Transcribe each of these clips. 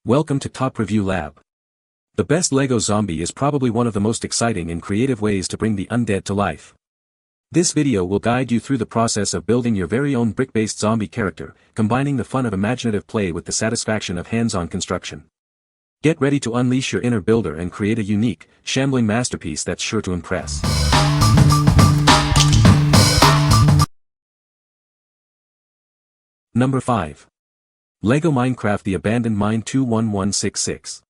Welcome to Top Review Lab. The best LEGO zombie is probably one of the most exciting and creative ways to bring the undead to life. This video will guide you through the process of building your very own brick-based zombie character, combining the fun of imaginative play with the satisfaction of hands-on construction. Get ready to unleash your inner builder and create a unique, shambling masterpiece that's sure to impress. Number 5. LEGO Minecraft The Abandoned Mine 21166.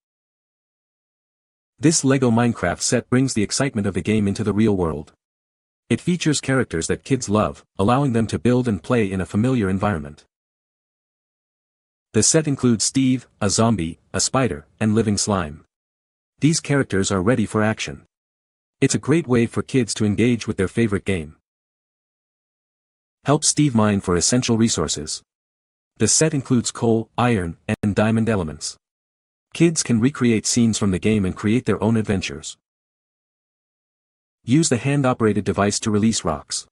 This LEGO Minecraft set brings the excitement of the game into the real world. It features characters that kids love, allowing them to build and play in a familiar environment. The set includes Steve, a zombie, a spider, and living slime. These characters are ready for action. It's a great way for kids to engage with their favorite game. Help Steve mine for essential resources. The set includes coal, iron, and diamond elements. Kids can recreate scenes from the game and create their own adventures. Use the hand-operated device to release rocks.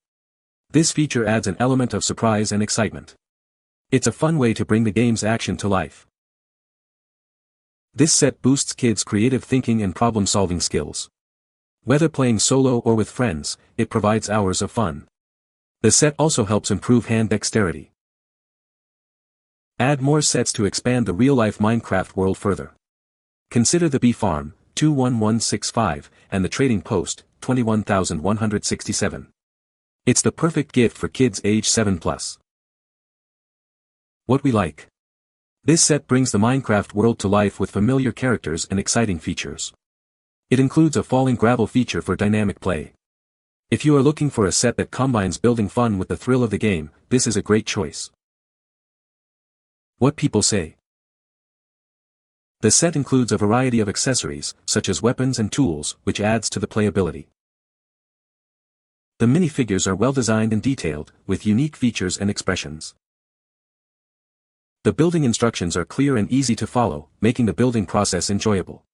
This feature adds an element of surprise and excitement. It's a fun way to bring the game's action to life. This set boosts kids' creative thinking and problem-solving skills. Whether playing solo or with friends, it provides hours of fun. The set also helps improve hand dexterity. Add more sets to expand the real-life Minecraft world further. Consider the Bee Farm, 21165, and the Trading Post, 21167. It's the perfect gift for kids age 7+. What we like. This set brings the Minecraft world to life with familiar characters and exciting features. It includes a falling gravel feature for dynamic play. If you are looking for a set that combines building fun with the thrill of the game, this is a great choice. What people say. The set includes a variety of accessories, such as weapons and tools, which adds to the playability. The minifigures are well designed and detailed, with unique features and expressions. The building instructions are clear and easy to follow, making the building process enjoyable.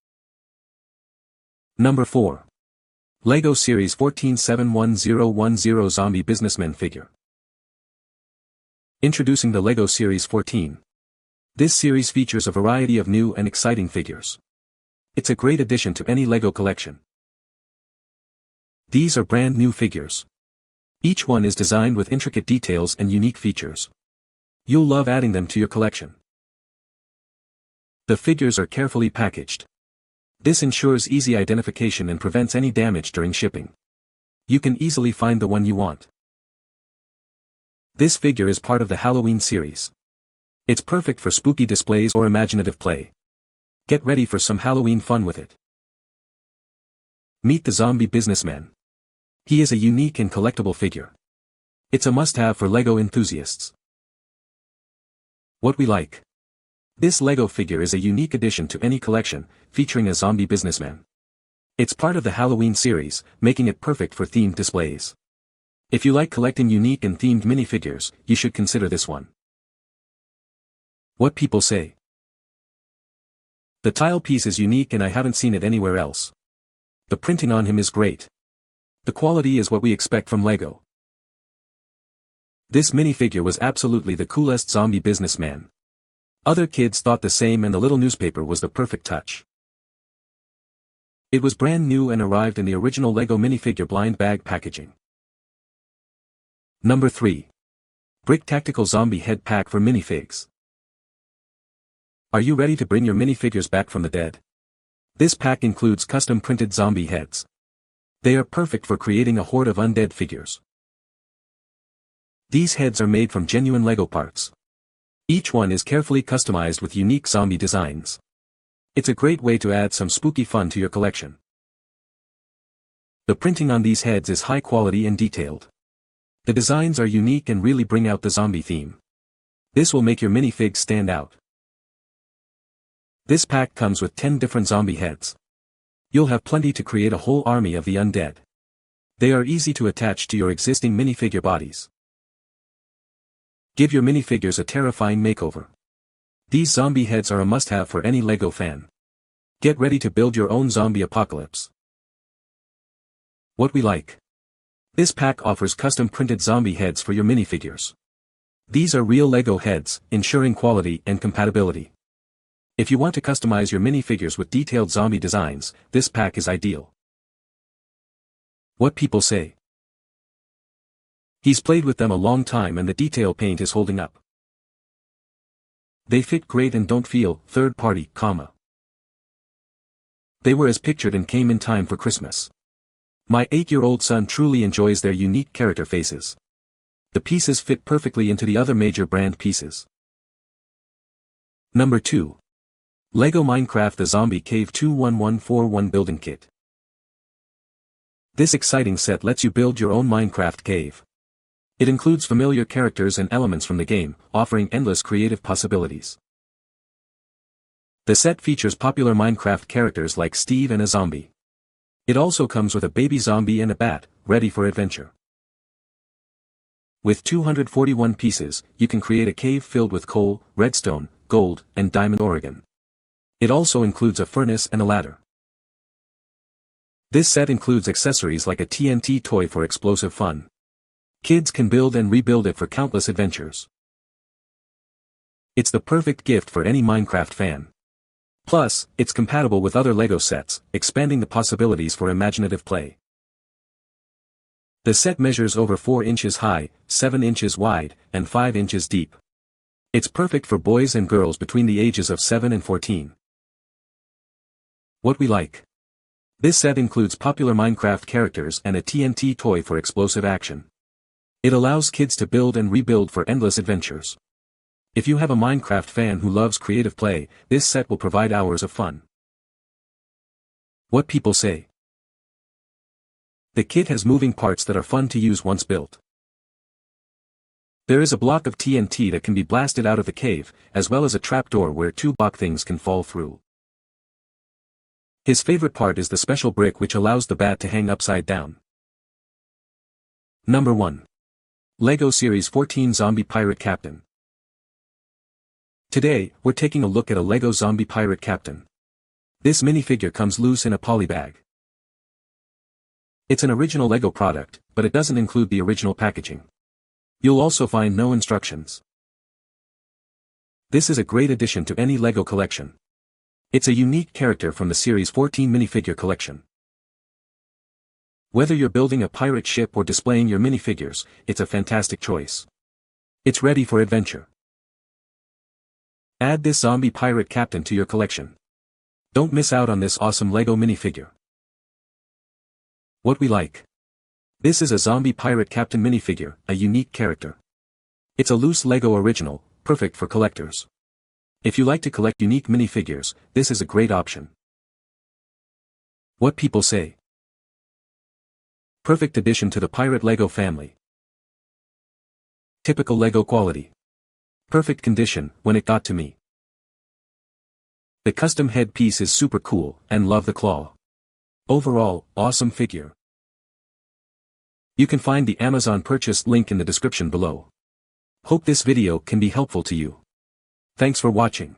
Number 4. LEGO Series 1471010 Zombie Businessman Figure. Introducing the LEGO Series 14. This series features a variety of new and exciting figures. It's a great addition to any LEGO collection. These are brand new figures. Each one is designed with intricate details and unique features. You'll love adding them to your collection. The figures are carefully packaged. This ensures easy identification and prevents any damage during shipping. You can easily find the one you want. This figure is part of the Halloween series. It's perfect for spooky displays or imaginative play. Get ready for some Halloween fun with it. Meet the Zombie Businessman. He is a unique and collectible figure. It's a must-have for LEGO enthusiasts. What we like. This LEGO figure is a unique addition to any collection, featuring a zombie businessman. It's part of the Halloween series, making it perfect for themed displays. If you like collecting unique and themed minifigures, you should consider this one. What people say. The tile piece is unique and I haven't seen it anywhere else. The printing on him is great. The quality is what we expect from LEGO. This minifigure was absolutely the coolest zombie businessman. Other kids thought the same and the little newspaper was the perfect touch. It was brand new and arrived in the original LEGO minifigure blind bag packaging. Number 3. BrickTactical Zombie Head Pack for Minifigs. Are you ready to bring your minifigures back from the dead? This pack includes custom-printed zombie heads. They are perfect for creating a horde of undead figures. These heads are made from genuine LEGO parts. Each one is carefully customized with unique zombie designs. It's a great way to add some spooky fun to your collection. The printing on these heads is high quality and detailed. The designs are unique and really bring out the zombie theme. This will make your minifigs stand out. This pack comes with 10 different zombie heads. You'll have plenty to create a whole army of the undead. They are easy to attach to your existing minifigure bodies. Give your minifigures a terrifying makeover. These zombie heads are a must-have for any LEGO fan. Get ready to build your own zombie apocalypse. What we like. This pack offers custom-printed zombie heads for your minifigures. These are real LEGO heads, ensuring quality and compatibility. If you want to customize your minifigures with detailed zombie designs, this pack is ideal. What people say. He's played with them a long time and the detail paint is holding up. They fit great and don't feel third-party, They were as pictured and came in time for Christmas. My 8-year-old son truly enjoys their unique character faces. The pieces fit perfectly into the other major brand pieces. Number 2. LEGO Minecraft The Zombie Cave 21141 Building Kit. This exciting set lets you build your own Minecraft cave. It includes familiar characters and elements from the game, offering endless creative possibilities. The set features popular Minecraft characters like Steve and a zombie. It also comes with a baby zombie and a bat, ready for adventure. With 241 pieces, you can create a cave filled with coal, redstone, gold, and diamond Oregon. It also includes a furnace and a ladder. This set includes accessories like a TNT toy for explosive fun. Kids can build and rebuild it for countless adventures. It's the perfect gift for any Minecraft fan. Plus, it's compatible with other LEGO sets, expanding the possibilities for imaginative play. The set measures over 4 inches high, 7 inches wide, and 5 inches deep. It's perfect for boys and girls between the ages of 7 and 14. What we like. This set includes popular Minecraft characters and a TNT toy for explosive action. It allows kids to build and rebuild for endless adventures. If you have a Minecraft fan who loves creative play, this set will provide hours of fun. What people say. The kit has moving parts that are fun to use once built. There is a block of TNT that can be blasted out of the cave, as well as a trapdoor where 2 block things can fall through. His favorite part is the special brick which allows the bat to hang upside down. Number 1. LEGO Series 14 Zombie Pirate Captain. Today, we're taking a look at a LEGO Zombie Pirate Captain. This minifigure comes loose in a poly bag. It's an original LEGO product, but it doesn't include the original packaging. You'll also find no instructions. This is a great addition to any LEGO collection. It's a unique character from the Series 14 minifigure collection. Whether you're building a pirate ship or displaying your minifigures, it's a fantastic choice. It's ready for adventure. Add this zombie pirate captain to your collection. Don't miss out on this awesome LEGO minifigure. What we like. This is a zombie pirate captain minifigure, a unique character. It's a loose LEGO original, perfect for collectors. If you like to collect unique minifigures, this is a great option. What people say. Perfect addition to the pirate LEGO family. Typical LEGO quality. Perfect condition when it got to me. The custom head piece is super cool, and love the claw. Overall, awesome figure. You can find the Amazon purchase link in the description below. Hope this video can be helpful to you. Thanks for watching.